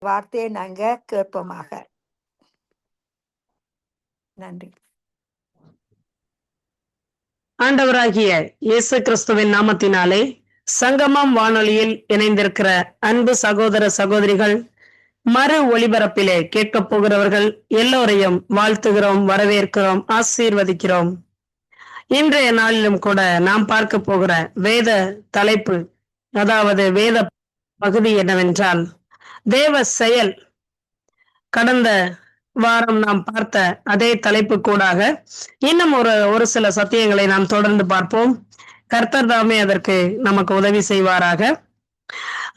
வார்த்தையை நாங்க கேட்போமாக. நன்றி. ஆண்டவராகிய இயேசு கிறிஸ்துவின் நாமத்தினாலே சங்கமம் வானொலியில் இணைந்திருக்கிற அன்பு சகோதர சகோதரிகள், மறு ஒளிபரப்பிலே கேட்க போகிறவர்கள் எல்லோரையும் வாழ்த்துகிறோம், வரவேற்கிறோம், ஆசீர்வதிக்கிறோம். இன்றைய நாளிலும் கூட நாம் பார்க்க போகிற வேத தலைப்பு, அதாவது வேத பகுதி என்னவென்றால் தேவ செயல். கடந்த வாரம் நாம் பார்த்த அதே தலைப்பு கூடாக இன்னும் ஒரு சில சத்தியங்களை நாம் தொடர்ந்து பார்ப்போம். கர்த்தர் தாமே அதற்கு நமக்கு உதவி செய்வாராக.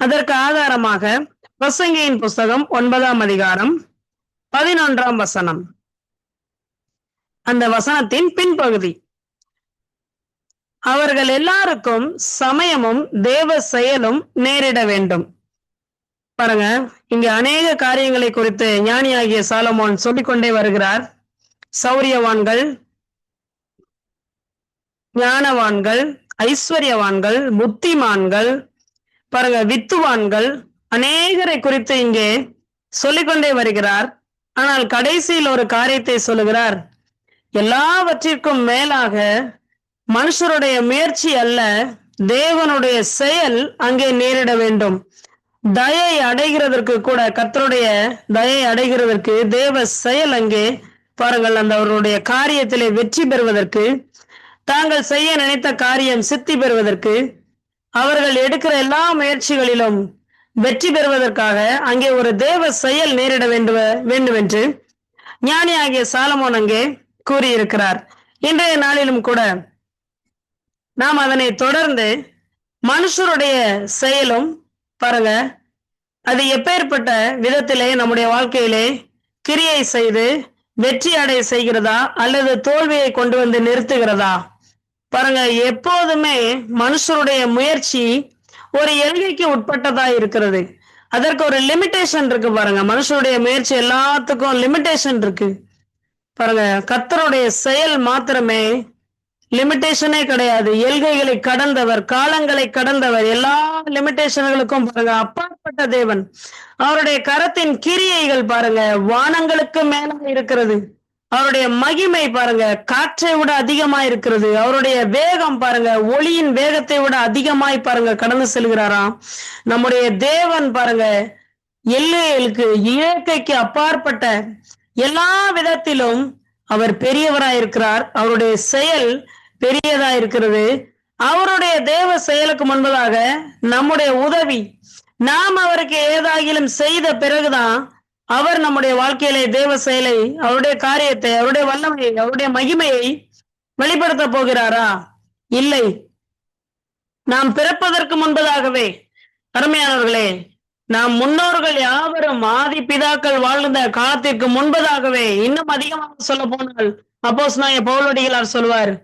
அதற்கு ஆதாரமாக பிரசங்கியின் புஸ்தகம் 9ஆம் அதிகாரம் 11ஆம் வசனம், அந்த வசனத்தின் பின்பகுதி, அவர்கள் எல்லாருக்கும் சமயமும் தேவ செயலும் நேரிட வேண்டும். பாருங்க, இங்க அநேக காரியங்களை குறித்து ஞானியாகிய சாலமோன் சொல்லிக்கொண்டே வருகிறார். சௌரியவான்கள், ஞானவான்கள், ஐஸ்வர்யவான்கள், புத்திமான்கள், பாருங்க வித்துவான்கள், அநேகரை குறித்து இங்கே சொல்லிக்கொண்டே வருகிறார். ஆனால் கடைசியில் ஒரு காரியத்தை சொல்லுகிறார். எல்லாவற்றிற்கும் மேலாக மனுஷருடைய முயற்சி அல்ல, தேவனுடைய செயல் அங்கே நேரிட வேண்டும். தயை அடைகிறதற்கு கூட, கர்த்தருடைய தயை அடைகிறதற்கு தேவ செயல் அங்கே பாருங்கள், அந்த அவருடைய காரியத்திலே வெற்றி பெறுவதற்கு, தாங்கள் செய்ய நினைத்த காரியம் சித்தி பெறுவதற்கு, அவர்கள் எடுக்கிற எல்லா முயற்சிகளிலும் வெற்றி பெறுவதற்காக அங்கே ஒரு தேவ செயல் நேரிட வேண்டும் என்று ஞானி ஆகிய சாலமோன் அங்கே கூறியிருக்கிறார். இன்றைய நாளிலும் கூட நாம் அதனை தொடர்ந்து மனுஷருடைய செயலும் பாருங்க, அது எப்பேற்பட்ட விதத்திலே நம்முடைய வாழ்க்கையிலே கிரியை செய்து வெற்றி அடைய செய்கிறதா அல்லது தோல்வியை கொண்டு வந்து நிறுத்துகிறதா? பாருங்க, எப்போதுமே மனுஷருடைய முயற்சி ஒரு எல்கைக்கு உட்பட்டதா இருக்கிறது. அதற்கு ஒரு லிமிட்டேஷன் இருக்கு. பாருங்க, மனுஷருடைய முயற்சி எல்லாத்துக்கும் லிமிட்டேஷன் இருக்கு. பாருங்க, கர்த்தருடைய செயல் மாத்திரமே லிமிட்டேஷனே கிடையாது. எல்கைகளை கடந்தவர், காலங்களை கடந்தவர், எல்லா லிமிட்டேஷன்களுக்கும் பாருங்க அப்பாற்பட்ட தேவன். அவருடைய கரத்தின் கிரியைகள் பாருங்க வானங்களுக்கு மேல இருக்கிறது. அவருடைய மகிமை பாருங்க காற்றை விட அதிகமா இருக்கிறது. அவருடைய வேகம் பாருங்க ஒளியின் வேகத்தை விட அதிகமாய் பாருங்க கடந்து செல்கிறாராம். நம்முடைய தேவன் பாருங்க எல்லைகளுக்கு இயற்கைக்கு அப்பாற்பட்ட எல்லா விதத்திலும் அவர் பெரியவராயிருக்கிறார். அவருடைய செயல் பெரியதா இருக்கிறது. அவருடைய தேவ செயலுக்கு முன்பதாக நம்முடைய உதவி, நாம் அவருக்கு ஏதாகிலும் செய்த பிறகுதான் அவர் நம்முடைய வாழ்க்கையிலே தேவ செயலை, அவருடைய காரியத்தை, அவருடைய வல்லமையை, அவருடைய மகிமையை வெளிப்படுத்த போகிறாரா? இல்லை. நாம் பிறப்பதற்கு முன்பதாகவே, அருமையானவர்களே, நாம் முன்னோர்கள் யாவரும் ஆதி பிதாக்கள் வாழ்ந்த காலத்திற்கு முன்பதாகவே, இன்னும் அதிகமாக சொல்ல போனால் அப்போஸ்தலனாகிய பவுலடிகளார் சொல்வார்,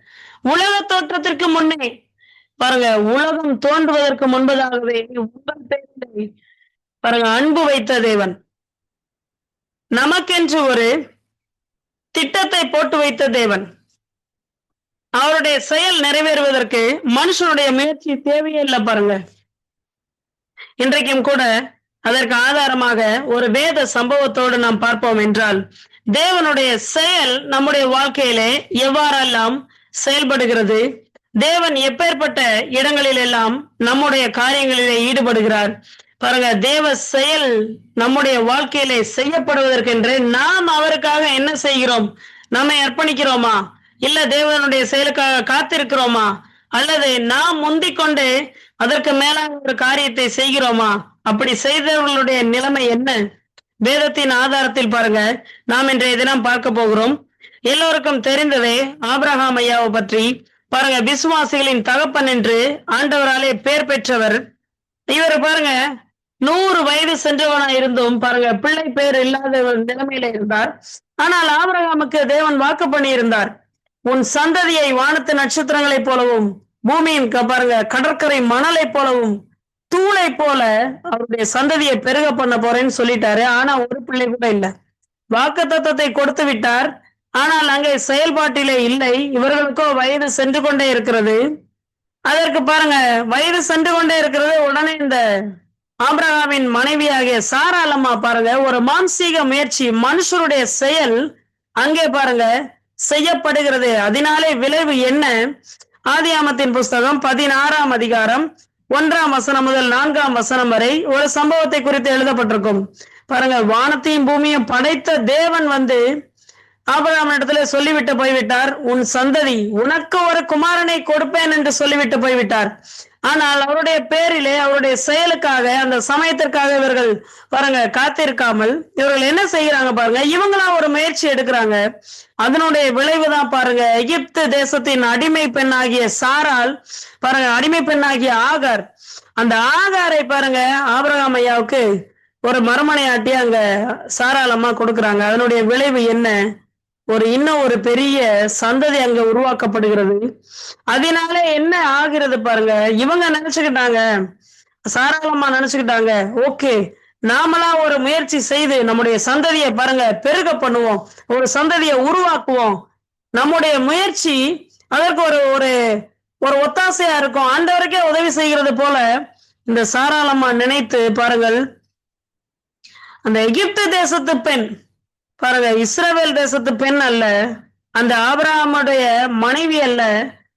உலக தோற்றத்திற்கு முன்னே பாருங்க, உலகம் தோன்றுவதற்கு முன்பதாகவே உங்கள் பேரிலே பாருங்க அன்பு வைத்த தேவன், நமக்கென்று ஒரு திட்டத்தை போட்டு வைத்த தேவன். அவருடைய செயல் நிறைவேறுவதற்கு மனுஷனுடைய முயற்சி தேவையே இல்லை. பாருங்க, இன்றைக்கும் கூட அதற்கு ஆதாரமாக ஒரு வேத சம்பவத்தோடு நாம் பார்ப்போம் என்றால், தேவனுடைய செயல் நம்முடைய வாழ்க்கையிலே எவ்வாறெல்லாம் செயல்படுகிறது, தேவன் எப்பேற்பட்ட இடங்களில் எல்லாம் நம்முடைய காரியங்களிலே ஈடுபடுகிறார். பாருங்க, தேவ செயல் நம்முடைய வாழ்க்கையிலே செய்யப்படுவதற்கென்று நாம் அவருக்காக என்ன செய்கிறோம்? நம்மை அர்ப்பணிக்கிறோமா? இல்ல தேவனுடைய செயலுக்காக காத்திருக்கிறோமா? அல்லது நாம் முந்திக் கொண்டு அதற்கு மேலான ஒரு காரியத்தை செய்கிறோமா? அப்படி செய்தவர்களுடைய நிலைமை என்ன? வேதத்தின் ஆதாரத்தில் பாருங்க நாம் இன்றைய தினம் பார்க்க போகிறோம். எல்லோருக்கும் தெரிந்ததே ஆபிரகாம் ஐயாவை பற்றி. பாருங்க, விசுவாசிகளின் தகப்பன் என்று ஆண்டவராலே பேர் பெற்றவர் இவர். பாருங்க, 100 வயது சென்றவனா இருந்தும் பாருங்க பிள்ளை பேர் இல்லாத ஒரு நிலைமையில இருந்தார். ஆனால் ஆபிரகாமுக்கு தேவன் வாக்கு பண்ணி இருந்தார், உன் சந்ததியை வானத்து நட்சத்திரங்களைப் போலவும் பூமியின் பாருங்க கடற்கரை மணலை போலவும் தூளை போல அவருடைய சந்ததியை பெருக பண்ண போறேன்னு சொல்லிட்டாரு. ஆனா ஒரு பிள்ளை கூட இல்லை. வாக்கு தத்தத்தை கொடுத்து விட்டார், ஆனால் அங்கே செயல்பாட்டிலே இல்லை. இவர்களுக்கோ வயது சென்று கொண்டே இருக்கிறது. அதற்கு பாருங்க வயது சென்று கொண்டே இருக்கிறது. உடனே இந்த ஆபிரகாமின் மனைவியாகிய சாராள் அம்மா பாருங்க, ஒரு மாம்சீக முயற்சி, மனுஷருடைய செயல் அங்கே பாருங்க செய்யப்படுகிறது. அதனாலே விளைவு என்ன? ஆதியாமத்தின் புஸ்தகம் 16ஆம் அதிகாரம் 1ஆம் வசனம் முதல் 4ஆம் வசனம் வரை ஒரு சம்பவத்தை குறித்து எழுதப்பட்டிருக்கும். பாருங்க, வானத்தையும் பூமியும் படைத்த தேவன் ஆபிரகாம் இடத்துல சொல்லிவிட்டு போய்விட்டார், உன் சந்ததி உனக்கு ஒரு குமாரனை கொடுப்பேன் என்று சொல்லிவிட்டு போய்விட்டார். ஆனால் அவருடைய பேரிலே, அவருடைய செயலுக்காக, அந்த சமயத்திற்காக இவர்கள் பாருங்க காத்திருக்காமல் இவர்கள் என்ன செய்யறாங்க பாருங்க, இவங்களாம் ஒரு முயற்சி எடுக்கிறாங்க. அதனுடைய விளைவுதான் பாருங்க, எகிப்து தேசத்தின் அடிமை பெண்ணாகிய சாராள் பாருங்க, அடிமை பெண்ணாகிய ஆகார், அந்த ஆகாரை பாருங்க ஆபிரகாம் ஐயாவுக்கு ஒரு மறுமனையாட்டி அங்க சாராள் அம்மா கொடுக்குறாங்க. அதனுடைய விளைவு என்ன? இன்னும் ஒரு பெரிய சந்ததி அங்க உருவாக்கப்படுகிறது. அதனால என்ன ஆகிறது பாருங்க, இவங்க நினைச்சுக்கிட்டாங்க, சாராளமா நினைச்சுக்கிட்டாங்க, ஓகே நாமளா ஒரு முயற்சி செய்து நம்முடைய சந்ததியை பாருங்க பெருக பண்ணுவோம், ஒரு சந்ததியை உருவாக்குவோம், நம்முடைய முயற்சி அதற்கு ஒரு ஒரு ஒரு ஒத்தாசையா இருக்கும், ஆண்டவருக்கே உதவி செய்கிறது போல இந்த சாராளமா நினைத்து பாருங்கள், அந்த எகிப்து தேசத்து பெண் பாருங்க, இஸ்ரவேல் தேசத்து பெண் அல்ல, அந்த ஆபிரகாமுடைய மனைவி அல்ல,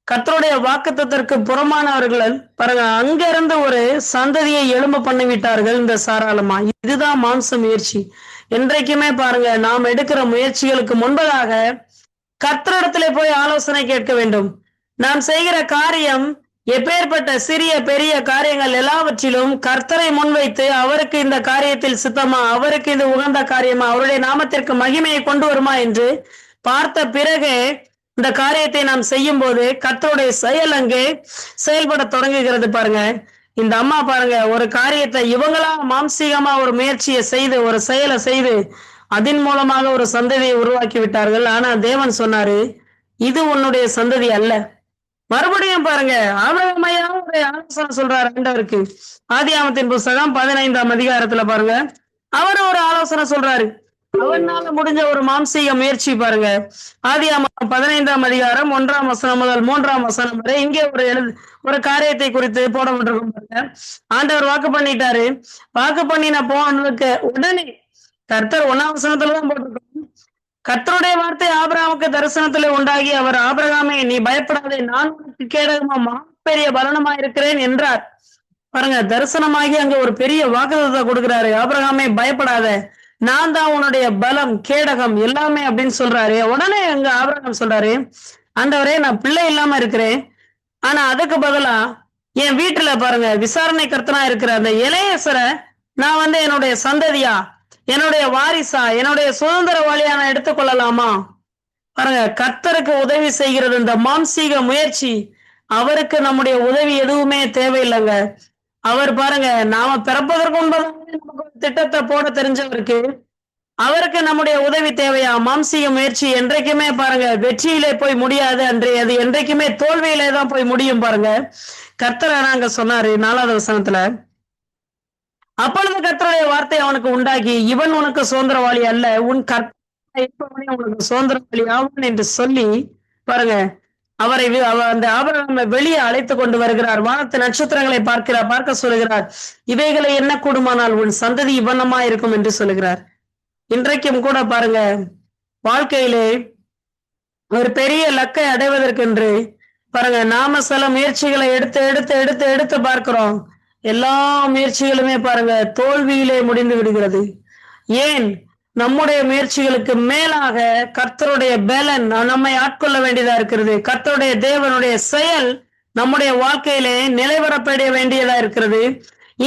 கர்த்தருடைய வாக்குத்தத்தத்திற்கு புறமானவர்கள் பாருங்க, அங்கிருந்து ஒரு சந்ததியை எழும்ப பண்ணிவிட்டார்கள் இந்த சாராளமா. இதுதான் மாம்ச முயற்சி. என்றைக்குமே பாருங்க, நாம் எடுக்கிற முயற்சிகளுக்கு முன்பதாக கர்த்தரிடத்திலே போய் ஆலோசனை கேட்க வேண்டும். நாம் செய்கிற காரியம் எப்பேற்பட்ட சிறிய பெரிய காரியங்கள் எல்லாவற்றிலும் கர்த்தரை முன்வைத்து, அவருக்கு இந்த காரியத்தில் சித்தமா, அவருக்கு இது உகந்த காரியமா, அவருடைய நாமத்திற்கு மகிமையை கொண்டு வருமா என்று பார்த்த பிறகு இந்த காரியத்தை நாம் செய்யும் போது கர்த்தருடைய செயல் அங்கே செயல்பட தொடங்குகிறது. பாருங்க, இந்த அம்மா பாருங்க ஒரு காரியத்தை இவங்களா மாம்சீகமா ஒரு முயற்சியை செய்து, ஒரு செயலை செய்து, அதன் மூலமாக ஒரு சந்ததியை உருவாக்கி விட்டார்கள். ஆனா தேவன் சொன்னாரு, இது உன்னுடைய சந்ததி அல்ல. மறுபடியும் பாருங்க, ஆபிரகாம் ஐயா ஒரு ஆலோசனை சொல்றாரு ஆண்டவருக்கு. ஆதியாமத்தின் புஸ்தகம் 15ஆம் அதிகாரத்துல பாருங்க, அவரு ஒரு ஆலோசனை சொல்றாரு, அவனால முடிஞ்ச ஒரு மாம்சீக முயற்சி பாருங்க. ஆதியாமம் 15ஆம் அதிகாரம் 1ஆம் வசனம் முதல் 3ஆம் வசனம் வரை இங்கே ஒரு காரியத்தை குறித்து போடப்பட்டிருக்கும் பாருங்க. ஆண்டவர் வாக்கு பண்ணிட்டாரு, வாக்கு பண்ணின போனதுக்கு உடனே கர்த்தர் 1ஆம் வசனத்துலதான் போட்டிருக்கோம், கர்த்தருடைய வார்த்தை ஆபிரகாமுக்கு தரிசனத்திலே உண்டாகி, அவர் ஆபிரகாமே நீ பயப்படாதே, நான் உனக்கு கேடகமா பெரிய பலனமா இருக்கிறேன் என்றார். பாருங்க, தரிசனமாகி அங்க ஒரு பெரிய வாக்குத்தத்தத்தை கொடுக்கிறாரு, ஆபிரகாமே பயப்படாத, நான் தான் உன்னுடைய பலம் கேடகம் எல்லாமே அப்படின்னு சொல்றாரு. உடனே அங்க ஆபிரகாம் சொல்றாரு, ஆண்டவரே நான் பிள்ளை இல்லாம இருக்கிறேன், ஆனா அதுக்கு பதிலா என் வீட்டுல பாருங்க விசாரணை கர்த்தனா இருக்கிற அந்த இளையசரை நான் என்னுடைய சந்ததியா, என்னுடைய வாரிசா, என்னுடைய சுதந்திரவாளியா நான் எடுத்துக்கொள்ளலாமா? பாருங்க, கர்த்தருக்கு உதவி செய்கிறது இந்த மாம்சீக முயற்சி. அவருக்கு நம்முடைய உதவி எதுவுமே தேவையில்லைங்க. அவர் பாருங்க, நாம பிறப்பதற்கு முன்பதாக நமக்கு ஒரு திட்டத்தை போட தெரிஞ்சவருக்கு அவருக்கு நம்முடைய உதவி தேவையா? மாம்சீக முயற்சி என்றைக்குமே பாருங்க வெற்றியிலே போய் முடியாது, அது என்றைக்குமே தோல்வியிலே தான் போய் முடியும். பாருங்க, கர்த்தர் நாங்க சொன்னாரு 4ஆவது வசனத்துல, அப்பொழுது கர்த்தருடைய வார்த்தை அவனுக்கு உண்டாகி, இவன் உனக்கு சுதந்திரவாளி அல்ல, உன் கர்த்தனை உனக்கு சுதந்திரவாளி ஆவான் என்று சொல்லி பாருங்க, அவரை அந்த ஆபிரகாமை வெளியே அழைத்து கொண்டு வருகிறார். வானத்து நட்சத்திரங்களை பார்க்க சொல்லுகிறார், இவைகளை என்ன கூடுமானால் உன் சந்ததி இவனமா இருக்கும் என்று சொல்லுகிறார். இன்றைக்கும் கூட பாருங்க, வாழ்க்கையிலே ஒரு பெரிய லக்கை அடைவதற்கென்று பாருங்க நாம சில முயற்சிகளை எடுத்து எடுத்து எடுத்து எடுத்து பார்க்கிறோம். எல்லா முயற்சிகளுமே பாருங்க தோல்வியிலே முடிந்து விடுகிறது. ஏன்? நம்முடைய முயற்சிகளுக்கு மேலாக கர்த்தருடைய பலன் நம்மை ஆட்கொள்ள வேண்டியதா இருக்கிறது. கர்த்தருடைய தேவனுடைய செயல் நம்முடைய வாழ்க்கையிலே நிலைவரப்பட வேண்டியதா இருக்கிறது.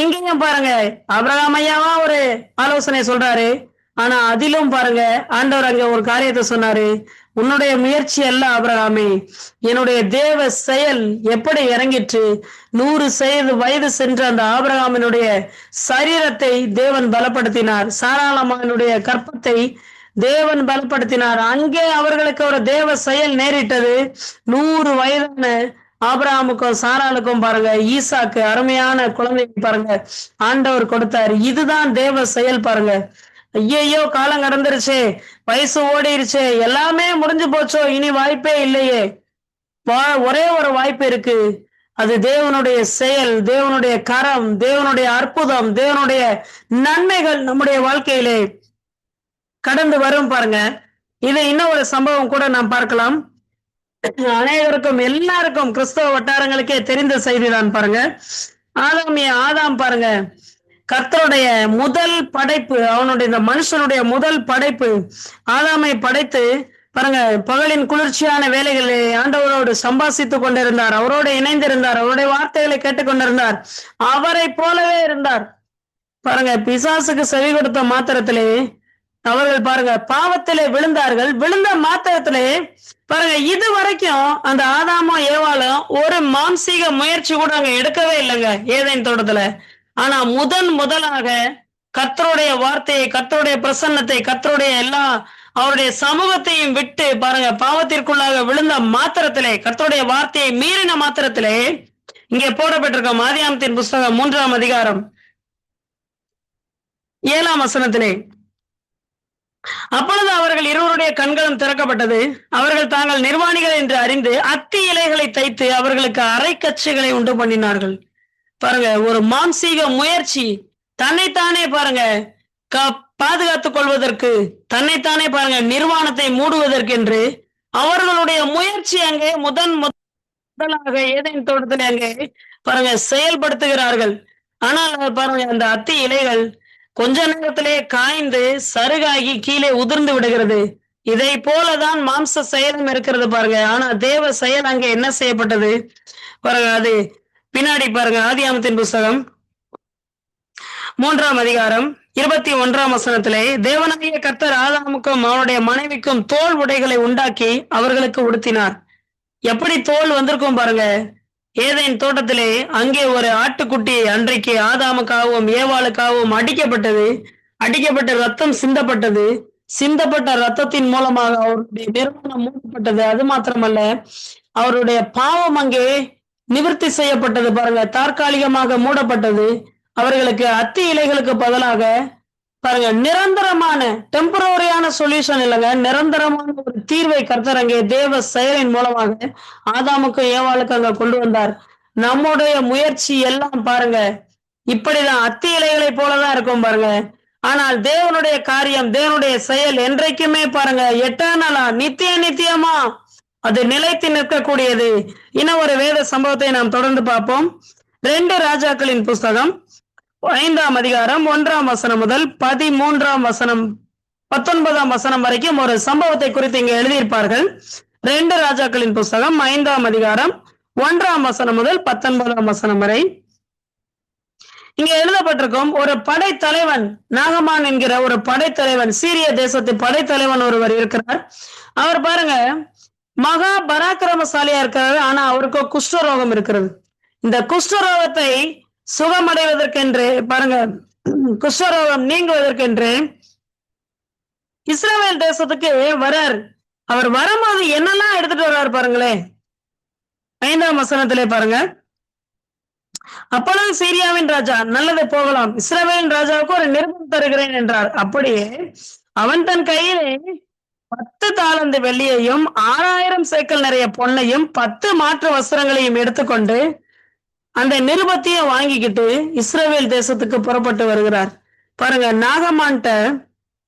இங்கேயும் பாருங்க, ஆபிரகாம் ஐயாவா ஒரு ஆலோசனை சொல்றாரு, ஆனா அதிலும் பாருங்க ஆண்டவர் அங்க ஒரு காரியத்தை சொன்னாரு, உன்னுடைய முயற்சி அல்ல ஆபிரகாமே, என்னுடைய தேவ செயல் எப்படி இறங்கிற்று. 100 வயது சென்ற அந்த ஆபிரகாமினுடைய சரீரத்தை தேவன் பலப்படுத்தினார், சாராளமானுடைய கற்பத்தை தேவன் பலப்படுத்தினார். அங்கே அவர்களுக்கு ஒரு தேவ செயல் நேரிட்டது. 100 வயதான ஆபிரகாமுக்கும் சாராளுக்கும் பாருங்க ஈசாக்கு அருமையான குழந்தை பாருங்க ஆண்டவர் கொடுத்தார். இதுதான் தேவ செயல். பாருங்க, ஐயோ காலம் கடந்துருச்சே, வயசு ஓடிருச்சே, எல்லாமே முடிஞ்சு போச்சோ, இனி வாய்ப்பே இல்லையே, ஒரே ஒரு வாய்ப்பு இருக்கு, அது தேவனுடைய செயல், தேவனுடைய கரம், தேவனுடைய அற்புதம், தேவனுடைய நன்மைகள் நம்முடைய வாழ்க்கையிலே கடந்து வரும் பாருங்க. இது இன்னும் ஒரு சம்பவம் கூட நாம் பார்க்கலாம். அனைவருக்கும் எல்லாருக்கும் கிறிஸ்தவ வட்டாரங்களுக்கே தெரிந்த செய்திதான் பாருங்க. ஆதாம் பாருங்க, கர்த்தருடைய முதல் படைப்பு, அவனுடைய இந்த மனுஷனுடைய முதல் படைப்பு, ஆதாமை படைத்து பாருங்க, பகலின் குளிர்ச்சியான வேலைகளை ஆண்டவரோடு சம்பாசித்துக் கொண்டிருந்தார், அவரோடு இணைந்திருந்தார், அவருடைய வார்த்தைகளை கேட்டுக்கொண்டிருந்தார், அவரை போலவே இருந்தார் பாருங்க. பிசாசுக்கு செவி கொடுத்த மாத்திரத்திலே அவர்கள் பாருங்க பாவத்திலே விழுந்தார்கள். விழுந்த மாத்திரத்திலே பாருங்க, இது வரைக்கும் அந்த ஆதாமும் ஏவாளும் ஒரு மாம்சீக முயற்சி கூட அங்க எடுக்கவே இல்லைங்க ஏதேன் தோட்டத்துல. ஆனா முதலாக கர்த்தருடைய வார்த்தையை, கர்த்தருடைய பிரசன்னத்தை, கர்த்தருடைய எல்லா அவருடைய சமூகத்தையும் விட்டு பாருங்க பாவத்திற்குள்ளாக விழுந்த மாத்திரத்திலே, கர்த்தருடைய வார்த்தையை மீறின மாத்திரத்திலே, இங்கே போடப்பட்டிருக்க ஆதியாகமத்தின் புஸ்தகம் 3ஆம் அதிகாரம் 7ஆம் வசனத்திலே, அப்பொழுது அவர்கள் இருவருடைய கண்களும் திறக்கப்பட்டது, அவர்கள் தாங்கள் நிர்வாணிகள் என்று அறிந்து அத்தி இலைகளை தைத்து அவர்களுக்கு அரைக்கச்சைகளை உண்டு பண்ணினார்கள். பாருங்க, ஒரு மாம்சீக முயற்சி, தன்னைத்தானே பாருங்க பாதுகாத்துக் கொள்வதற்கு, தன்னைத்தானே பாருங்க நிர்வாணத்தை மூடுவதற்கென்று அவர்களுடைய முயற்சி அங்கே முதலாக ஏதேன் தோட்டத்தில் அங்கே பாருங்க செயல்படுத்துகிறார்கள். ஆனால் பாருங்க அந்த அத்தி இலைகள் கொஞ்ச நேரத்திலே காய்ந்து சருகாகி கீழே உதிர்ந்து விடுகிறது. இதை போலதான் மாம்ச செயலும் இருக்கிறது பாருங்க. ஆனா தேவ செயல் அங்கே என்ன செய்யப்பட்டது பாருங்க. அது பின்னாடி பாருங்க, ஆதியாகமத்தின் புஸ்தகம் 3ஆம் அதிகாரம் 21ஆம் வசனத்திலே, தேவனாகிய கர்த்தர் ஆதாமுக்கும் அவனுடைய மனைவிக்கும் தோல் உடைகளை உண்டாக்கி அவர்களுக்கு உடுத்தினார். எப்படி தோல் வந்திருக்கும் பாருங்க. ஏதேன் தோட்டத்திலே அங்கே ஒரு ஆட்டுக்குட்டி அன்றைக்கு ஆதாமுக்காகவும் ஏவாளுக்காகவும் அடிக்கப்பட்ட ரத்தம் சிந்தப்பட்டது. சிந்தப்பட்ட ரத்தத்தின் மூலமாக அவருடைய நிர்வாணம் மூடப்பட்டது. அது மாத்திரமல்ல, அவருடைய பாவம் அங்கே நிவர்த்தி செய்யப்பட்டது பாருங்க, தற்காலிகமாக மூடப்பட்டது. அவர்களுக்கு அத்தி இலைகளுக்கு பதிலாக பாருங்க நிரந்தரமான, டெம்பரரியான சொல்யூஷன் இல்லைங்க, நிரந்தரமான ஒரு தீர்வை கர்த்தர் அங்கே தேவ செயலின் மூலமாக ஆதாமுக்கும் ஏவாளுக்கும் அங்க கொண்டு வந்தார். நம்முடைய முயற்சி எல்லாம் பாருங்க இப்படிதான் அத்தி இலைகளை போலதான் இருக்கும் பாருங்க. ஆனால் தேவனுடைய காரியம், தேவனுடைய செயல் என்றைக்குமே பாருங்க எட்டர்னலா, நித்தியமா அது நிலைத்து நிற்கக்கூடியது. இன்னும் ஒரு வேத சம்பவத்தை நாம் தொடர்ந்து பார்ப்போம். 2 ராஜாக்களின் புஸ்தகம் 5ஆம் அதிகாரம் 1ஆம் வசனம் முதல் 13ஆம் வசனம் 19ஆம் வசனம் வரைக்கும் ஒரு சம்பவத்தை குறித்து இங்க எழுதியிருப்பார்கள். 2 ராஜாக்களின் புஸ்தகம் 5ஆம் அதிகாரம் 1ஆம் வசனம் முதல் 19ஆம் வசனம் வரை இங்க எழுதப்பட்டிருக்கும். ஒரு படைத்தலைவன், நாகமான் என்கிற ஒரு படைத்தலைவன், சீரிய தேசத்து படைத்தலைவன் ஒருவர் இருக்கிறார். அவர் பாருங்க மகா பராக்கிரமசாலியா இருக்கிறாரு. ஆனா அவருக்கு குஷ்டரோகம் இருக்கிறது. இந்த குஷ்டரோகத்தை சுகமடைவதற்கென்று பாருங்க, குஷ்டரோகம் நீங்குவதற்கென்று இஸ்ரவேல் தேசத்துக்கு வரார். அவர் வரும்போது என்னெல்லாம் எடுத்துட்டு வர்றாரு பாருங்களேன். 5ஆம் வசனத்திலே பாருங்க, அப்பொழுது சீரியாவின் ராஜா, நல்லது போகலாம், இஸ்ரவேலின் ராஜாவுக்கு ஒரு நிருபம் தருகிறேன் என்றார். அப்படியே அவன் தன் கையிலே 10 தாலந்து வெள்ளியையும் 6000 சேக்கல் நிறைய பொன்னையும் 10 மாற்று வஸ்திரங்களையும் எடுத்துக்கொண்டு அந்த நிருபத்தையும் வாங்கிக்கிட்டு இஸ்ரவேல் தேசத்துக்கு புறப்பட்டு வருகிறார். பாருங்க, நாகமான்ட்ட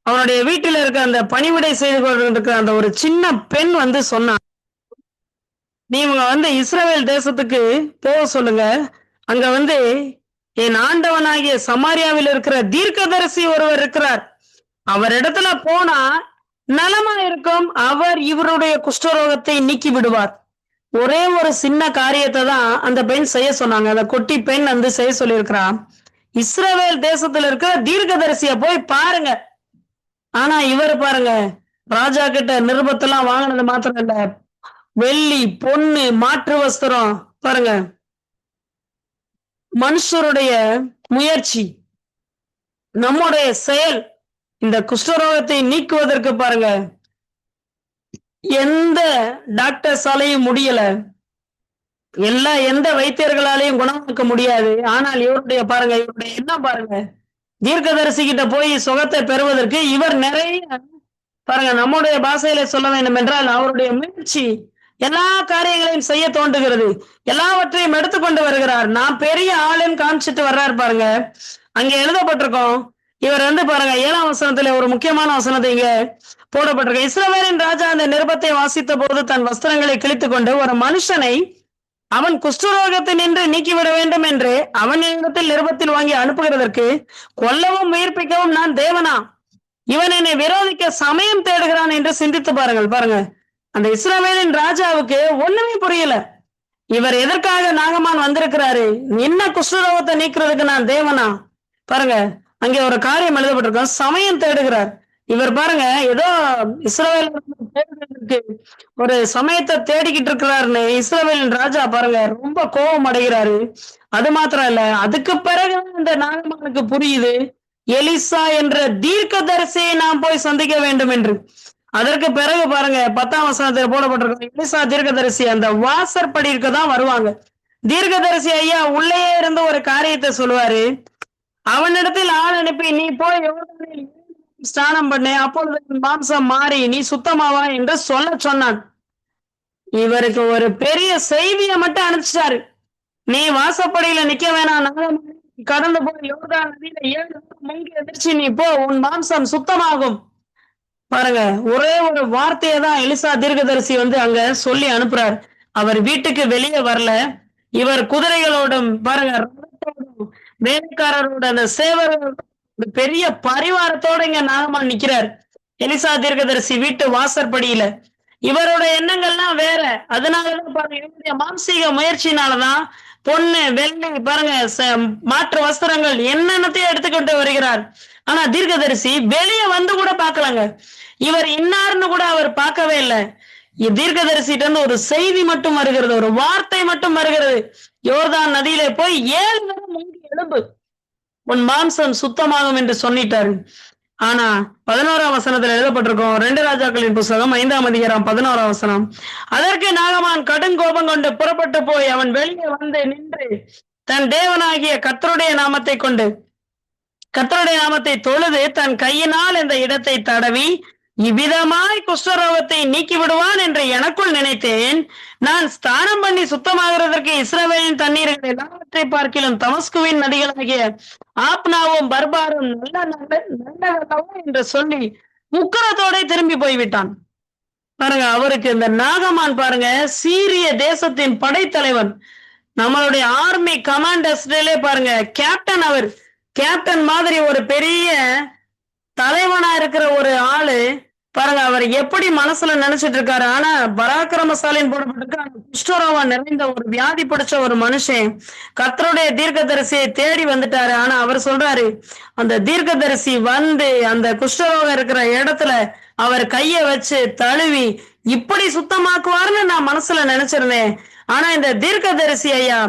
அவனுடைய வீட்டில் இருக்க அந்த பணிவிடை செய்து கொண்டிருக்கிற அந்த ஒரு சின்ன பெண் வந்து சொன்னா, நீங்க இஸ்ரவேல் தேசத்துக்கு போக சொல்லுங்க, அங்க என் ஆண்டவனாகிய சமாரியாவில் இருக்கிற தீர்க்கதரிசி ஒருவர் இருக்கிறார், அவர் இடத்துல போனா நலமா இருக்கும், அவர் இவருடைய குஷ்டரோகத்தை நீக்கி விடுவார். ஒரே ஒரு சின்ன காரியத்தை தான் அந்த பெண் செய்ய சொன்னாங்க. அந்த குட்டி பெண் செய்ய சொல்லியிருக்கிறான், இஸ்ரவேல் தேசத்துல இருக்கிற தீர்க்கதரிசிய போய் பாருங்க. ஆனா இவர் பாருங்க, ராஜா கிட்ட நிருபத்தெல்லாம் வாங்கினது மாத்திரம் இல்ல, வெள்ளி பொண்ணு மாற்று வஸ்திரம் பாருங்க. மனுஷருடைய முயற்சி, நம்முடைய செயல் இந்த குஷ்டரோகத்தை நீக்குவதற்கு பாருங்க எந்த டாக்டர்ஸாலையும் முடியல, எந்த வைத்தியர்களாலையும் குணமாக்க முடியாது. ஆனால் இவருடைய பாருங்க, இவருடைய என்ன பாருங்க, தீர்க்கதரிசி கிட்ட போய் சுகத்தை பெறுவதற்கு இவர் நிறைய பாருங்க, நம்முடைய பாஷையில சொல்ல வேண்டும் என்றால் அவருடைய முயற்சி எல்லா காரியங்களையும் செய்ய தோன்றுகிறது, எல்லாவற்றையும் எடுத்துக்கொண்டு வருகிறார். நான் பெரிய ஆளுன்னு காமிச்சிட்டு வர்றாரு பாருங்க. அங்க எழுதப்பட்டிருக்கோம். இவர் பாருங்க 7ஆம் வசனத்துல ஒரு முக்கியமான வசனத்தை இங்க போடப்பட்டிருக்கு. இஸ்ரவேலின் ராஜா அந்த நிருபத்தை வாசித்த போது தன் வஸ்திரங்களை கிழித்துக் கொண்டு ஒரு மனுஷனை அவன் குஷ்டரோகத்தை நின்று நீக்கிவிட வேண்டும் என்று அவனிடத்தில் நிருபத்தில் வாங்கி அனுப்புகிறதற்கு கொல்லவும் உயிர்ப்பிக்கவும் நான் தேவனா? இவன் என்னை விரோதிக்க சமயம் தேடுகிறான் என்று சிந்தித்து பாருங்க. அந்த இஸ்ரவேலின் ராஜாவுக்கு ஒண்ணுமே புரியல. இவர் எதற்காக நாகமான் வந்திருக்கிறாரு? என்ன குஷ்டரோகத்தை நீக்கிறதுக்கு நான் தேவனா? பாருங்க, அங்கே ஒரு காரியம் எழுதப்பட்டிருக்கோம், சமயம் தேடுகிறார். இவர் பாருங்க ஏதோ இஸ்ரவேலுக்கு ஒரு சமயத்தை தேடிக்கிட்டு இருக்கிறாருன்னு இஸ்ரவேலின் ராஜா பாருங்க ரொம்ப கோபம் அடைகிறாரு. அது மாத்திரம் இல்ல, அதுக்கு பிறகு இந்த நாகமானுக்கு புரியுது எலிசா என்ற தீர்க்கதரிசியை நாம் போய் சந்திக்க வேண்டும் என்று. அதற்கு பிறகு பாருங்க 10ஆம் வசனத்தில் போடப்பட்டிருக்கோம், எலிசா தீர்க்கதரிசி அந்த வாசற்படிக்கு தான் வருவாங்க. தீர்க்கதரிசி ஐயா உள்ளே இருந்து ஒரு காரியத்தை சொல்லுவாரு. அவனிடத்தில் ஆள் அனுப்பி நீ போய் ஸ்நானம் பண்ணு, அப்பொழுது மாம்சம் மாறி நீ சுத்தமாவா என்று சொல்ல சொன்னான். இவருக்கு ஒரு பெரிய செய்தியை மட்டும் அனுப்பிச்சிட்டாரு. நீ வாசப்படியில நிக்க வேணாம், கடந்து போய் யோர்தான் நதியில 7 முங்கி எதிர்ச்சி நீ போ, உன் மாம்சம் சுத்தமாகும். பாருங்க, ஒரே ஒரு வார்த்தையை தான் எலிசா தீர்க்கதரிசி அங்க சொல்லி அனுப்புறார். அவர் வீட்டுக்கு வெளியே வரல. இவர் குதிரைகளோடும் பாருங்க வேலைக்காரரோட அந்த சேவரோட பெரிய பரிவாரத்தோட இங்க நாகமான் நிக்கிறார். எலிசா தீர்க்கதரிசி வீட்டு வாசற்படியில. இவரோட எண்ணங்கள்லாம் வேற. அதனாலதான் பாருங்க இவருடைய மாம்சீக முயற்சினாலதான் பொண்ணு வெள்ளை பாருங்க மாற்று வஸ்திரங்கள் என்னென்னத்தையும் எடுத்துக்கிட்டு வருகிறார். ஆனா தீர்க்கதரிசி வெளியே வந்து கூட பார்க்கலங்க. இவர் இன்னார்னு கூட அவர் பார்க்கவே இல்லை. தீர்க்கதரிசிட்ட இருந்து ஒரு செய்தி மட்டும் வருகிறது, ஒரு வார்த்தை மட்டும் வருகிறது. யோர்தான் நதியில போய் 7 தடவை முங்கி எழும்பு, உன் மாம்சம் சுத்தமாகும் என்று சொல்லிட்டாரு. ஆனா 11ஆம் வசனத்துல எழுதப்பட்டிருக்கோம், 2 ராஜாக்களின் புஸ்தகம் 5ஆம் அதிகாரம் 11ஆம் வசனம். அதற்கு நாகமான் கடும் கோபம் கொண்டு புறப்பட்டு போய் அவன் வெளியே வந்து நின்று தன் தேவனாகிய கர்த்தருடைய நாமத்தை கொண்டு கர்த்தருடைய நாமத்தை தொழுது தன் கையினால் இந்த இடத்தை தடவி இவ்விதமாய் குஷ்டரோகத்தை நீக்கி விடுவான் என்று எனக்குள் நினைத்தேன். நான் ஸ்நானம் பண்ணி சுத்தமாகிறதற்கு இஸ்ரவேலின் தண்ணீர்கள் எல்லாவற்றை பார்க்கிலும் தமஸ்குவின் நதிகளாகிய ஆப்னாவும் பர்பாரும் நல்ல என்று சொல்லி உக்கிரத்தோட திரும்பி போய்விட்டான். பாருங்க, அவருக்கு இந்த நாகமான் பாருங்க சீரிய தேசத்தின் படைத்தலைவன், நம்மளுடைய ஆர்மி கமாண்டர்ஸ்ல பாருங்க கேப்டன். அவர் கேப்டன் மாதிரி ஒரு பெரிய தலைவனா இருக்கிற ஒரு ஆளு பாருங்க, அவர் எப்படி மனசுல நினைச்சிட்டு இருக்காரு. ஆனா பராக்கிரமசாலின்னு போடப்பட்டிருக்க குஷ்டரோகம் நிறைந்த ஒரு வியாதி பிடிச்ச ஒரு மனுஷன் கர்த்தருடைய தீர்க்கதரிசியை தேடி வந்துட்டாரு. ஆனா அவர் சொல்றாரு, அந்த தீர்க்கதரிசி வந்து அந்த குஷ்டரோகம் இருக்கிற இடத்துல அவர் கைய வச்சு தழுவி இப்படி சுத்தமாக்குவார்னு நான் மனசுல நினைச்சிருந்தேன். ஆனா இந்த தீர்க்கதரிசி ஐயா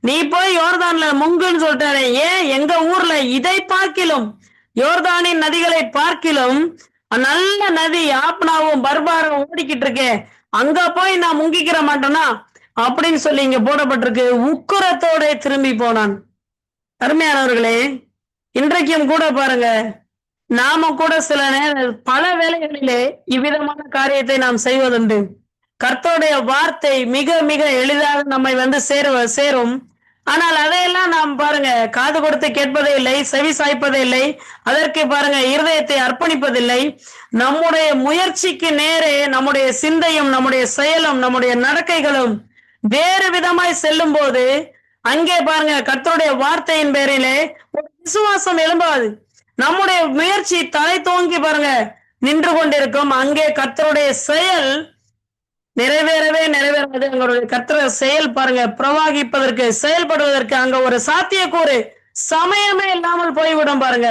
நீ போய் யோர்தான்ல முங்குன்னு சொல்லிட்டாரு. ஏன் எங்க ஊர்ல இதை பார்க்கிலும் யோர்தானின் நதிகளை பார்க்கிலும் நல்ல நதி ஆப்னாவும் பர்பாரும் ஓடிக்கிட்டு இருக்கேன், அங்க போய் நான் முங்கிக்கிற மாட்டேனா அப்படின்னு சொல்லி இங்க போடப்பட்டிருக்கு. உக்குரத்தோட திரும்பி போனான். அருமையானவர்களே, இன்றைக்கும் கூட பாருங்க நாம கூட சில நேரம் பல வேளைகளிலே இவ்விதமான காரியத்தை நாம் செய்வதுண்டு. கர்த்தருடைய வார்த்தை மிக மிக எளிதாக நம்மை சேரும். ஆனால் அதையெல்லாம் நாம் பாருங்க காது கொடுத்து கேட்பதே இல்லை, செவி சாய்ப்பதே இல்லை, அதற்கு பாருங்க இருதயத்தை அர்ப்பணிப்பதில்லை. நம்முடைய முயற்சிக்கு நேரே நம்முடைய சிந்தையும் நம்முடைய செயலும் நம்முடைய நடக்கைகளும் வேறு விதமாய் செல்லும் போது அங்கே பாருங்க கர்த்தருடைய வார்த்தையின் பேரிலே ஒரு விசுவாசம் எழும்பாது. நம்முடைய முயற்சி தலை தோங்கி பாருங்க நின்று கொண்டிருக்கும். அங்கே கர்த்தருடைய செயல் நிறைவேறாது. எங்களுடைய கர்த்தருடைய செயல் பாருங்க பிரவாகிப்பதற்கு செயல்படுவதற்கு அங்க ஒரு சாத்தியக்கூறு சமயமே இல்லாமல் போய்விடும் பாருங்க.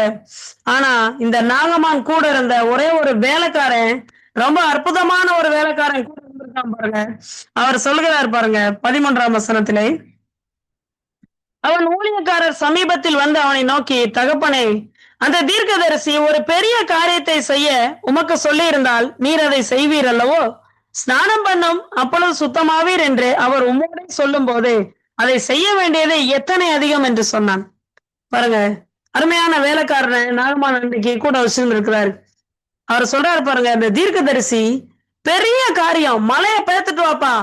ஆனா இந்த நாகமான் கூட இருந்த ஒரே ஒரு வேலைக்காரன், ரொம்ப அற்புதமான ஒரு வேலைக்காரன் கூட இருந்திருக்கான் பாருங்க. அவர் சொல்கிறார் பாருங்க 13ஆம் வசனத்திலே, அவன் ஊழியக்காரர் சமீபத்தில் வந்து அவனை நோக்கி, தகப்பனே, அந்த தீர்க்கதரிசி ஒரு பெரிய காரியத்தை செய்ய உமக்கு சொல்லி இருந்தால் நீர் அதை செய்வீர் அல்லவோ? ஸ்நானம் பண்ணும், அப்பொழுது சுத்தமாவீர் என்று அவர் உம்மோட சொல்லும் போது அதை செய்ய வேண்டியது எத்தனை அதிகம் என்று சொன்னான். பாருங்க, அருமையான வேலைக்காரனை நாகமான் அன்றைக்கு கூட வச்சிருந்திருக்கிறார். அவர் சொல்றாரு பாருங்க, அந்த தீர்க்கதரிசி பெரிய காரியம், மலையை பேத்துட்டு வாப்பா,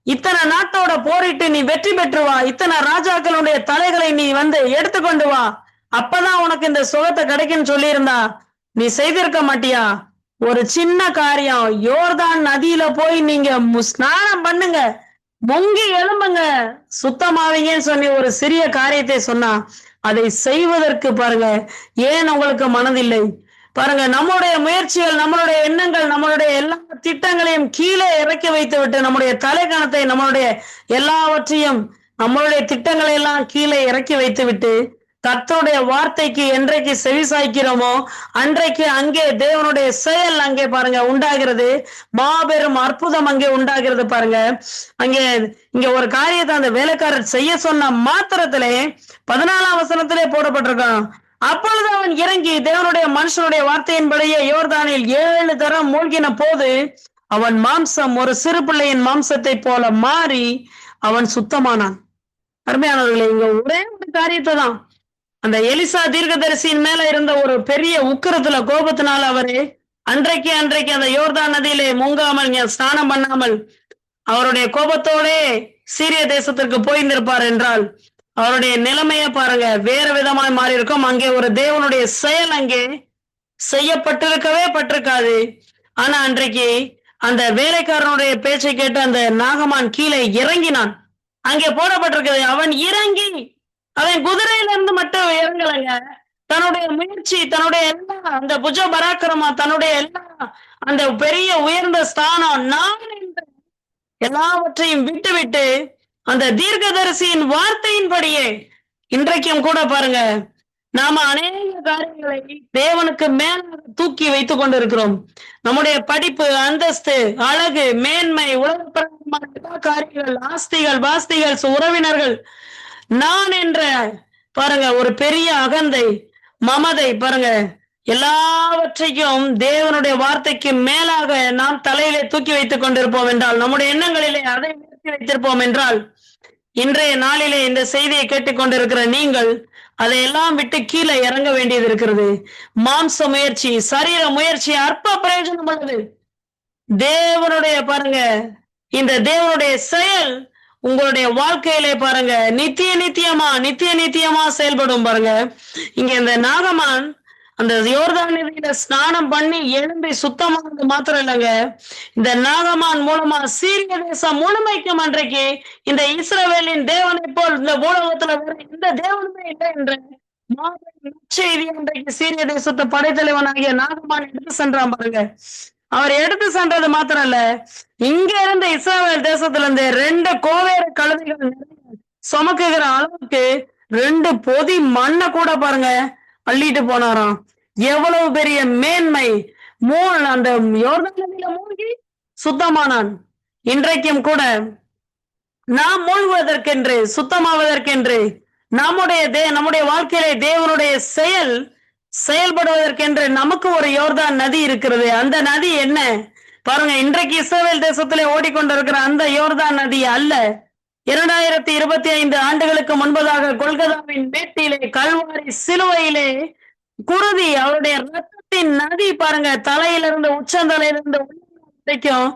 இத்தனை நாட்டோட போரிட்டு நீ வெற்றி பெற்று வா, இத்தனை ராஜாக்களுடைய தலைகளை நீ எடுத்துக்கொண்டு வா, அப்பதான் உனக்கு இந்த சுகத்தை கிடைக்குன்னு சொல்லி இருந்தா நீ செய்திருக்க மாட்டியா? ஒரு சின்ன காரியம், யோர்தான் நதியில போய் நீங்க ஸ்நானம் பண்ணுங்க, முங்கி எழும்புங்க, சுத்தமாவீங்கன்னு சொல்லி ஒரு சிறிய காரியத்தை சொன்னா அதை செய்வதற்கு பாருங்க ஏன் உங்களுக்கு மனதில்லை? பாருங்க, நம்முடைய முயற்சிகள், நம்மளுடைய எண்ணங்கள், நம்மளுடைய எல்லா திட்டங்களையும் கீழே இறக்கி வைத்து விட்டு, நம்முடைய தலைக்கணத்தை, நம்மளுடைய எல்லாவற்றையும், நம்மளுடைய திட்டங்களை எல்லாம் கீழே இறக்கி வைத்து விட்டு கர்த்தருடைய வார்த்தைக்கு என்றைக்கு செவி சாய்க்கிறோமோ அன்றைக்கு அங்கே தேவனுடைய செயல் அங்கே பாருங்க உண்டாகிறது, மாபெரும் அற்புதம் அங்கே உண்டாகிறது. பாருங்க, அங்கே இங்க ஒரு காரியத்தை அந்த வேலைக்காரர் செய்ய சொன்ன மாத்திரத்திலே 14ஆம் வசனத்திலே போடப்பட்டிருக்கான். அப்பொழுது அவன் இறங்கி தேவனுடைய மனுஷனுடைய வார்த்தையின்படியே யோர்தானில் 7 தரம் மூழ்கின போது அவன் மாம்சம் ஒரு சிறு பிள்ளையின் மாம்சத்தை போல மாறி அவன் சுத்தமானான். அருமையானவர்களே, இங்க ஒரே ஒரு காரியத்தை தான், அந்த எலிசா தீர்க்கதரிசியின் மேல இருந்த ஒரு பெரிய உக்கிரத்துல கோபத்தினால அவரு அன்றைக்கு அந்த யோர்தான் நதியிலே முங்காமல் ஸ்நானம் பண்ணாமல் அவருடைய கோபத்தோடே சீரிய தேசத்திற்கு போயிருந்திருப்பார் என்றால் அவருடைய நிலைமைய பாருங்க வேற விதமாய் மாறி இருக்கும். அங்கே ஒரு தேவனுடைய செயல் அங்கே செய்யப்பட்டிருக்கவே பட்டிருக்காது. ஆனா அன்றைக்கு அந்த வேலைக்காரனுடைய பேச்சை கேட்டு அந்த நாகமான் கீழே இறங்கினான். அங்கே போடப்பட்டிருக்கிறது, அவன் இறங்கி, அவன் குதிரையில இருந்து மட்டும் இறங்கலைங்க, தன்னுடைய முயற்சி, தன்னுடைய எல்லா அந்த புஜ பராக்கிரமா, தன்னுடைய எல்லா அந்த பெரிய உயர்ந்த ஸ்தானம், நான் என்ற எல்லாவற்றையும் விட்டு விட்டு அந்த தீர்க்கதரிசியின் வார்த்தையின்படியே இன்றைக்கும் கூட பாருங்க நாம அநேக காரியங்களை தேவனுக்கு மேல தூக்கி வைத்துக் கொண்டிருக்கிறோம். நம்முடைய படிப்பு, அந்தஸ்து, அழகு, மேன்மை, உலகப்பிரகாரமான எல்லா காரியங்கள், ஆஸ்திகள், பாஸ்திகள், உறவினர்கள், நான் என்ற பாருங்க ஒரு பெரிய அகந்தை, மமதை, பாருங்க எல்லாவற்றையும் தேவனுடைய வார்த்தைக்கு மேலாக நாம் தலையிலே தூக்கி வைத்துக் கொண்டிருப்போம் என்றால், நம்முடைய எண்ணங்களிலே அதை உயர்த்தி வைத்திருப்போம் என்றால், இன்றைய நாளிலே இந்த செய்தியை கேட்டுக்கொண்டிருக்கிற நீங்கள் அதையெல்லாம் விட்டு கீழே இறங்க வேண்டியது இருக்கிறது. மாம்ச முயற்சி, சரீர முயற்சி அற்ப பிரயோஜனம் உள்ளது. தேவனுடைய பாருங்க இந்த தேவனுடைய செயல் உங்களுடைய வாழ்க்கையிலே பாருங்க நித்திய நித்தியமா செயல்படும். பாருங்க, இங்க இந்த நாகமான் அந்த யோர்தான் நதியில ஸ்நானம் பண்ணி எழும்பி சுத்தமானது மாத்திரம் இல்லைங்க, இந்த நாகமான் மூலமா சீரிய தேசம் முழுமைக்கும் அன்றைக்கு இந்த இஸ்ரவேலின் தேவனை போல் இந்த பூலோகத்துல வேற எந்த தேவனுமே இல்லை என்ற செய்தி அன்றைக்கு சீரிய தேசத்தை படைத்தலைவனாகிய நாகமான் எடுத்து சென்றான். பாருங்க, அவர் எடுத்து சென்றது மாத்திரம் இல்ல, இங்க இருந்த இஸ்ரவேல் தேசத்துல இருந்து 2 கோவேறு கழுதைகள் சுமக்குகிற அளவுக்கு 2 பொதி மண்ணை கூட பாருங்க அள்ளிட்டு போனாராம். எவ்வளவு பெரிய மேன்மை! அந்த யோர்தான் நதியில மூழ்கி சுத்தமானான். இன்றைக்கும் கூட நாம் மூழ்குவதற்கென்று, சுத்தமாவதற்கென்று, நம்முடைய வாழ்க்கையிலே தேவனுடைய செயல்படுவதற்கென்று நமக்கு ஒரு யோர்தான் நதி இருக்கிறது. அந்த நதி என்ன பாருங்க, இன்றைக்கு இஸ்ரவேல் தேசத்திலே ஓடிக்கொண்டிருக்கிற அந்த யோர்தான் நதி அல்ல. 2025 ஆண்டுகளுக்கு முன்பதாக கொல்கத்தாவின் மேட்டிலே, கல்வாரி சிலுவையிலே குருதி, அவருடைய ரத்தத்தின் நதி பாருங்க, தலையிலிருந்து உச்சந்தலையிலிருந்து வரைக்கும்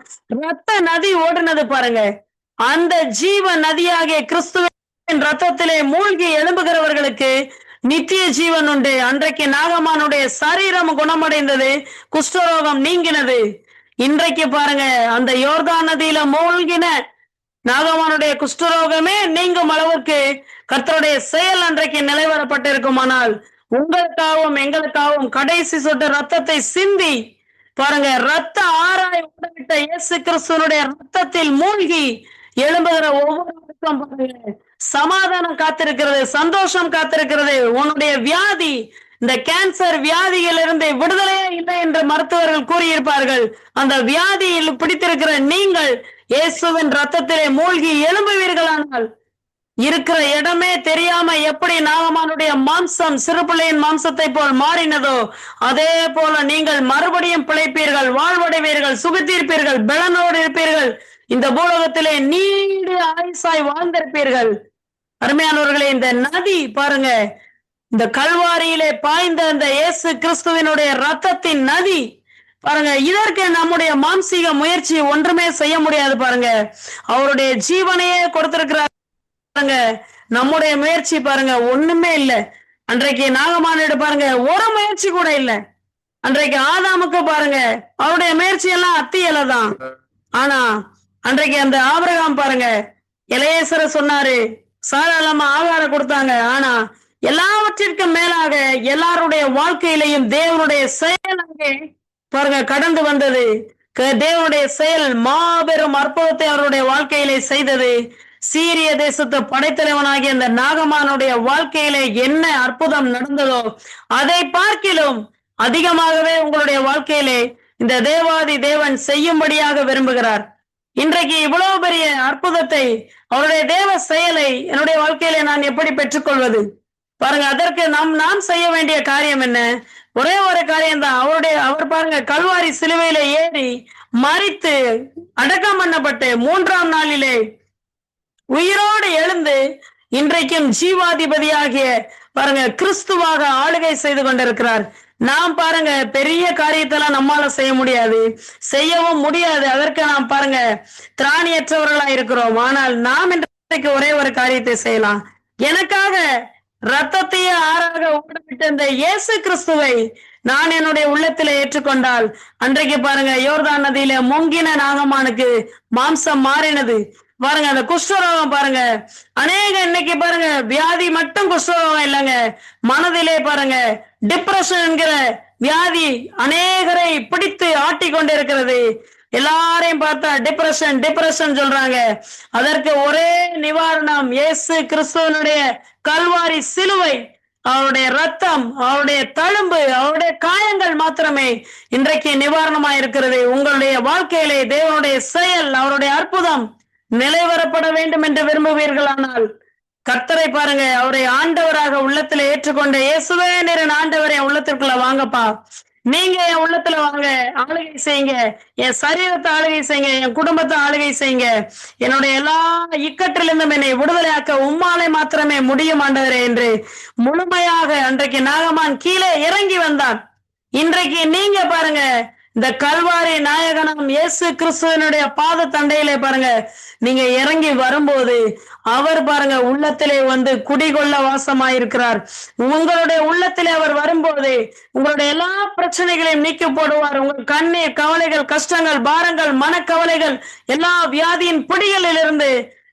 ரத்த நதி ஓடுனது. பாருங்க, அந்த ஜீவ நதியாகிய கிறிஸ்துவின் ரத்தத்திலே மூழ்கி எழும்புகிறவர்களுக்கு நித்திய ஜீவன் உண்டு. அன்றைக்கு நாகமானுடைய சரீரம் குணமடைந்தது, குஷ்டரோகம் நீங்கினது. இன்றைக்கு பாருங்க அந்த யோர்தான் நதியில மூழ்கின நாகமானுடைய குஷ்டரோகமே நீங்கும் அளவுக்கு கர்த்தருடைய செயல் அன்றைக்கு நிலைவரப்பட்டிருக்குமானால், உங்களுக்காகவும் எங்களுக்காகவும் கடைசி சொட்டு ரத்தத்தை சிந்தி பாருங்க, ரத்த ஆராய் விட்ட இயேசு கிறிஸ்துவனுடைய ரத்தத்தில் மூழ்கி எழும்புகிற ஒவ்வொருவருக்கும் பாருங்க சமாதானம் காத்திருக்கிறது, சந்தோஷம் காத்திருக்கிறது. உன்னுடைய வியாதி, இந்த கேன்சர் வியாதியிலிருந்து விடுதலையே இல்லை என்று மருத்துவர்கள் கூறியிருப்பார்கள். அந்த வியாதியில் பிடித்திருக்கிற நீங்கள் இயேசுவின் ரத்தத்திலே மூழ்கி எழும்புவீர்களானால், இருக்கிற இடமே தெரியாம எப்படி நாகமானுடைய மாம்சம் சிறு பிள்ளையின் மாம்சத்தை போல் மாறினதோ அதே போல நீங்கள் மறுபடியும் பிழைப்பீர்கள், வாழ்வடைவீர்கள், சுகத்தீர்ப்பீர்கள், பலனோடு இருப்பீர்கள், இந்த பூலோகத்திலே நீண்ட ஆயுசாய் வாழ்ந்திருப்பீர்கள். அருமையானவர்களே, இந்த நதி பாருங்க, இந்த கல்வாரியிலே பாய்ந்த அந்த இயேசு கிறிஸ்துவினுடைய ரத்தத்தின் நதி பாருங்க, இதற்கு நம்முடைய மாம்சீக முயற்சி ஒன்றுமே செய்ய முடியாது. பாருங்க, அவருடைய ஜீவனையே கொடுத்திருக்கிறார். பாருங்க, நம்முடைய முயற்சி பாருங்க ஒண்ணுமே இல்லை. அன்றைக்கு நாகமானிட பாருங்க ஒரு முயற்சி கூட இல்லை. அன்றைக்கு ஆதாமுக்கு பாருங்க அவருடைய முயற்சி எல்லாம் அத்தியலை தான். ஆனா அன்றைக்கு அந்த ஆபிரகாம் பாருங்க எலையேசர சொன்னாரு, சாராளமா ஆகாரம் கொடுத்தாங்க. ஆனா எல்லாவற்றிற்கும் மேலாக எல்லாருடைய வாழ்க்கையிலையும் தேவனுடைய செயல் அங்கே பாருங்க கடந்து வந்தது. தேவனுடைய செயல் மாபெரும் அற்புதத்தை அவருடைய வாழ்க்கையிலே செய்தது. சீரிய தேசத்து படைத்தலைவனாகிய அந்த நாகமானுடைய வாழ்க்கையிலே என்ன அற்புதம் நடந்ததோ அதை பார்க்கிலும் அதிகமாகவே உங்களுடைய வாழ்க்கையிலே இந்த தேவாதி தேவன் செய்யும்படியாக விரும்புகிறார். இன்றைக்கு இவ்வளவு பெரிய அற்புதத்தை அவருடைய தேவ செயலை என்னுடைய வாழ்க்கையிலே நான் எப்படி பெற்றுக்கொள்வது? பாருங்க, அதற்கு நாம் செய்ய வேண்டிய காரியம் என்ன? ஒரே ஒரு காரியம் தான். அவர் பாருங்க கல்வாரி சிலுவையில ஏறி மரித்து அடக்கம் பண்ணப்பட்டு 3ஆம் நாளிலே உயிரோடு எழுந்து இன்றைக்கும் ஜீவாதிபதியாகிய பாருங்க கிறிஸ்துவாக ஆளுகை செய்து கொண்டிருக்கிறார். நாம் பாருங்க பெரிய காரியத்தெல்லாம் நம்மால செய்ய முடியாது, செய்யவும் முடியாது. அதற்கு நாம் பாருங்க திராணியற்றவர்களா இருக்கிறோம். ஆனால் நாம் இன்றைக்கு ஒரே ஒரு காரியத்தை செய்யலாம். எனக்காக ரத்தத்தையே ஆறாக ஓடவிட்ட இந்த இயேசு கிறிஸ்துவை நான் என்னுடைய உள்ளத்தில ஏற்றுக்கொண்டால் அன்றைக்கு பாருங்க யோர்தான் நதியில முங்கின நாகமானுக்கு மாம்சம் மாறினது. பாருங்க அந்த குஷ்டரோகம் பாருங்க அநேக இன்னைக்கு பாருங்க வியாதி மட்டும் குஷ்டரோகம் இல்லைங்க, மனதிலே பாருங்க டிப்ரெஷன் என்கிற வியாதி அநேகரை பிடித்து ஆட்டி கொண்டிருக்கிறது. எல்லாரையும் பார்த்தா டிப்ரெஷன் சொல்றாங்க. அதற்கு ஒரே நிவாரணம் இயேசு கிறிஸ்துவனுடைய கல்வாரி சிலுவை, அவருடைய ரத்தம், அவருடைய தழும்பு, அவருடைய காயங்கள் மாத்திரமே இன்றைக்கு நிவாரணமா இருக்கிறது. உங்களுடைய வாழ்க்கையிலே தேவனுடைய செயல், அவருடைய அற்புதம் நிலைவரப்பட வேண்டும் என்று விரும்புவீர்களானால் கர்த்தரை பாருங்க, அவரை ஆண்டவராக உள்ளத்துல ஏற்றுக்கொண்ட இயேசுவே நேரன் ஆண்டவரை என் உள்ளத்திற்குள்ள வாங்கப்பா, நீங்க என் உள்ளத்துல வாங்க, ஆளுகை செய்யுங்க, என் சரீரத்தை ஆளுகை செய்யுங்க, என் குடும்பத்தை ஆளுகை செய்யுங்க, என்னுடைய எல்லா இக்கற்றிலிருந்தும் என்னை விடுதலையாக்க உம்மாலை மாத்திரமே முடியும் ஆண்டவரே என்று முழுமையாக அன்றைக்கு நாகமான் கீழே இறங்கி வந்தான். இன்றைக்கு நீங்க பாருங்க இந்த கல்வாரி நாயகனம் இயேசு கிறிஸ்துவனுடைய பாத தண்டையிலே பாருங்க நீங்க இறங்கி வரும்போது அவர் பாருங்க உள்ளத்திலே வந்து குடிகொள்ள வாசமாயிருக்கிறார். உங்களுடைய உள்ளத்திலே அவர் வரும்போது உங்களுடைய எல்லா பிரச்சனைகளையும் நீக்கி போடுவார். உங்கள் கண்ணீர், கவலைகள், கஷ்டங்கள், பாரங்கள், மனக்கவலைகள், எல்லா வியாதியின் பிடிகளில் இருந்து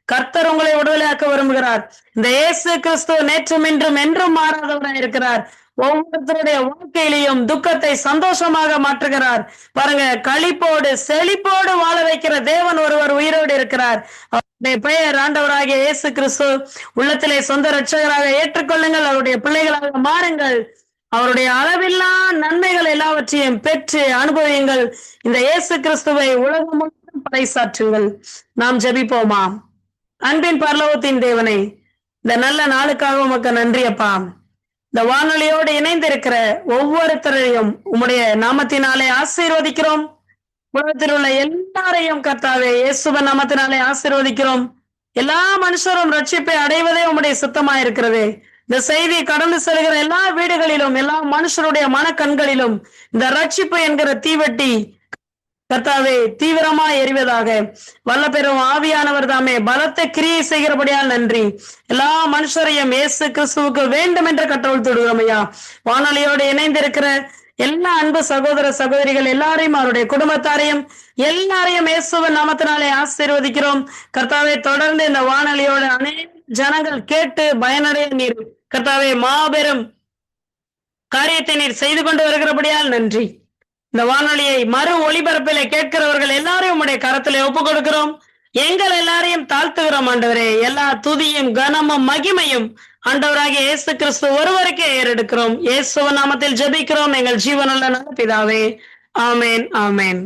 கர்த்தர் உங்களை விடுதலையாக்க விரும்புகிறார். இந்த இயேசு கிறிஸ்து நேற்றும் இன்றும் என்றும் மாறாதவராக இருக்கிறார். ஒவ்வொருத்தருடைய வாழ்க்கையிலையும் துக்கத்தை சந்தோஷமாக மாற்றுகிறார். பாருங்க, களிப்போடு செழிப்போடு வாழ வைக்கிற தேவன் ஒருவர் உயிரோடு இருக்கிறார். அவருடைய பெயர் ஆண்டவராகிய இயேசு கிறிஸ்து. உள்ளத்திலே சொந்த இரட்சகராக ஏற்றுக்கொள்ளுங்கள், அவருடைய பிள்ளைகளாக மாறுங்கள், அவருடைய அளவில்லா நன்மைகள் எல்லாவற்றையும் பெற்று அனுபவியுங்கள். இந்த இயேசு கிறிஸ்துவை உலகம் முழுவதும் பறைசாற்றுங்கள். நாம் ஜெபிப்போமா? அன்பின் பரலோகத்தின் தேவனே, இந்த நல்ல நாளுக்காக உமக்கு நன்றி அப்பா. இந்த வானொலியோடு இணைந்திருக்கிற ஒவ்வொருத்தரையும் உம்முடைய நாமத்தினாலே ஆசீர்வதிக்கிறோம். உலகத்தில் உள்ள எல்லாரையும் கர்த்தாவே இயேசுவின் நாமத்தினாலே ஆசீர்வதிக்கிறோம். எல்லா மனுஷரும் ரட்சிப்பை அடைவதே உம்முடைய சுத்தமாயிருக்கிறது. இந்த செய்தி கடந்து செல்கிற எல்லா வீடுகளிலும், எல்லா மனுஷருடைய மனக்கண்களிலும் இந்த ரட்சிப்பு என்கிற தீவெட்டி கர்த்தாவே தீவிரமா எரிவதாக. வல்ல பெரும் ஆவியானவர் தாமே பலத்தை கிரியை செய்கிறபடியால் நன்றி. எல்லா மனுஷரையும் இயேசு கிறிஸ்துவுக்கு வேண்டும் என்று கட்டவிழ்த்துடுகிறோம் ஐயா. வானொலியோடு இணைந்திருக்கிற எல்லா அன்பு சகோதர சகோதரிகள் எல்லாரையும், அவருடைய குடும்பத்தாரையும் எல்லாரையும் இயேசுவின் நாமத்தினாலே ஆசீர்வதிக்கிறோம். கர்த்தாவே தொடர்ந்து இந்த வானொலியோடு அநேக ஜனங்கள் கேட்டு பயனடைய நீர் கர்த்தாவே மாபெரும் காரியத்தை நீர் செய்து கொண்டு வருகிறபடியால் நன்றி. இந்த வானொலியை மறு ஒளிபரப்பில கேட்கிறவர்கள் எல்லாரையும் உம்முடைய கரத்திலே ஒப்புக் கொடுக்கிறோம். எங்கள் எல்லாரையும் தாழ்த்துகிறோம் ஆண்டவரே. எல்லா துதியும் கனமும் மகிமையும் ஆண்டவராகிய இயேசு கிறிஸ்து ஒருவருக்கே ஏறெடுக்கிறோம். இயேசுவின் நாமத்தில் ஜெபிக்கிறோம் எங்கள் ஜீவனுள்ள நல்ல பிதாவே. ஆமேன், ஆமேன்.